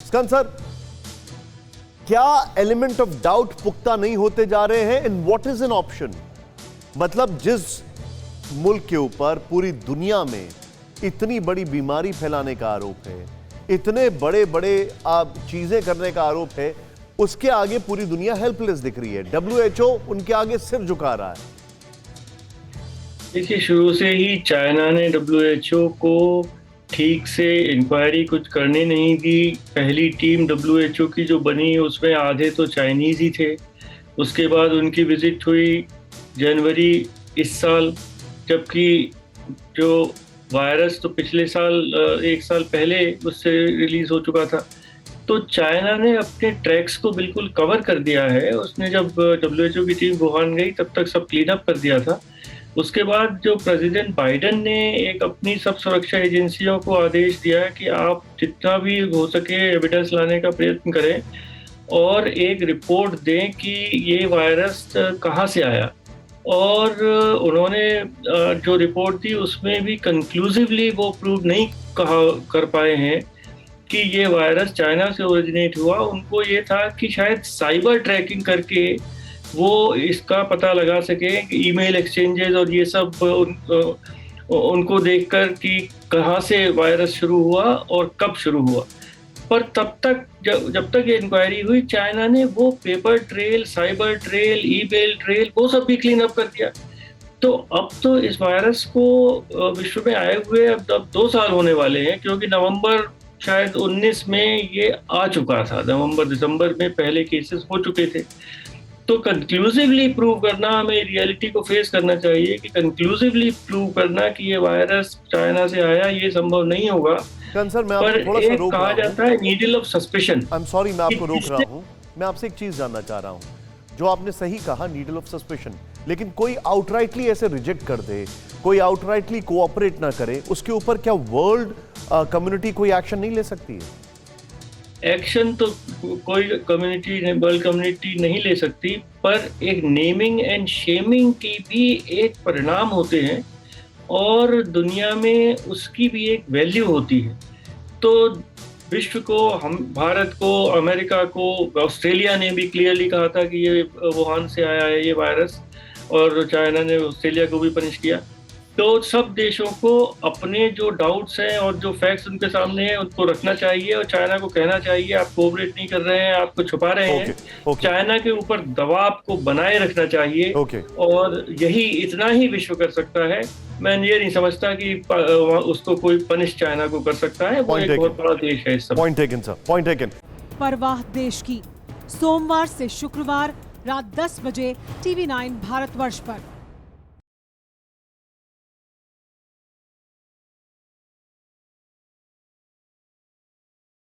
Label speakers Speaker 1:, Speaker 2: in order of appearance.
Speaker 1: स्कन sir, क्या element of doubt पुख्ता नहीं होते जा रहे हैं? And what is an option? मतलब जिस मुल्क के ऊपर पूरी दुनिया में इतनी बड़ी बीमारी फैलाने का आरोप है, इतने बड़े बड़े चीजें करने का आरोप है, उसके आगे पूरी दुनिया हेल्पलेस दिख रही है। WHO उनके आगे सिर झुका रहा है।
Speaker 2: देखिए, शुरू से ही चाइना ने WHO को ठीक से इंक्वायरी कुछ करने नहीं दी। पहली टीम WHO की जो बनी उसमें आधे तो चाइनीज ही थे। उसके बाद उनकी विजिट हुई जनवरी इस साल, जबकि जो वायरस तो पिछले साल 1 साल पहले उससे रिलीज हो चुका था। तो चाइना ने अपने ट्रैक्स को बिल्कुल कवर कर दिया है। उसने जब WHO की टीम वुहान गई तब तक सब क्लीन अप कर दिया था। उसके बाद जो प्रेसिडेंट बाइडेन ने एक अपनी सब सुरक्षा एजेंसियों को आदेश दिया कि आप जितना भी हो सके एविडेंस लाने का प्रयत्न करें और एक रिपोर्ट दें कि ये वायरस कहाँ से आया। और उन्होंने जो रिपोर्ट दी उसमें भी कंक्लूसिवली वो प्रूव नहीं कर पाए हैं कि ये वायरस चाइना से ओरिजिनेट हुआ। उनको ये था कि शायद साइबर ट्रैकिंग करके वो इसका पता लगा सके कि ईमेल एक्सचेंजेस और ये सब उनको देखकर कि कहाँ से वायरस शुरू हुआ और कब शुरू हुआ। पर तब तक जब तक ये इंक्वायरी हुई, चाइना ने वो paper trail, cyber trail, email trail वो सब भी क्लीन अप कर दिया। तो अब तो इस वायरस को विश्व में आए हुए अब 2 साल होने वाले हैं, क्योंकि नवंबर शायद 19 में ये आ चुका था। नवंबर दिसंबर में पहले केसेस हो चुके थे। तो कंक्लूसिवली प्रूव करना, हमें रियलिटी को फेस करना चाहिए कि कंक्लूसिवली प्रूव करना कि ये वायरस चाइना से आया, ये संभव नहीं होगा।
Speaker 1: सर, मैं आपको थोड़ा सा रोक रहा हूं।
Speaker 2: कहा जाता है needle of suspicion.
Speaker 1: I am sorry, मैं आपको रोक रहा हूं। मैं आपसे एक चीज जानना चाह रहा हूं। जो आपने सही कहा, नीडल ऑफ सस्पिशन, लेकिन कोई आउटराइटली ऐसे रिजेक्ट कर दे, कोई आउटराइटली कोऑपरेट ना करे, उसके ऊपर क्या वर्ल्ड कम्युनिटी कोई एक्शन नहीं ले सकती है?
Speaker 2: एक्शन तो कोई कम्युनिटी, वर्ल्ड कम्युनिटी नहीं ले सकती, पर एक नेमिंग एंड शेमिंग की भी एक परिणाम होते हैं और दुनिया में उसकी भी एक वैल्यू होती है। तो विश्व को, हम भारत को, अमेरिका को, ऑस्ट्रेलिया ने भी क्लियरली कहा था कि ये वुहान से आया है ये वायरस, और चाइना ने ऑस्ट्रेलिया को भी पनिश किया। तो सब देशों को अपने जो डाउट्स हैं और जो फैक्ट्स उनके सामने हैं उनको रखना चाहिए और चाइना को कहना चाहिए आप कोऑपरेट नहीं कर रहे हैं, आपको छुपा रहे हैं। चाइना के ऊपर दबाव को बनाए रखना चाहिए। और यही, इतना ही विश्व कर सकता है। मैं ये नहीं समझता कि उसको कोई पनिश चाइना को कर सकता है। वो एक बहुत बड़ा देश है इस समय।
Speaker 1: Point taken sir, point taken.
Speaker 3: परवाह देश की, सोमवार से शुक्रवार रात 10 बजे TV9 भारतवर्ष पर।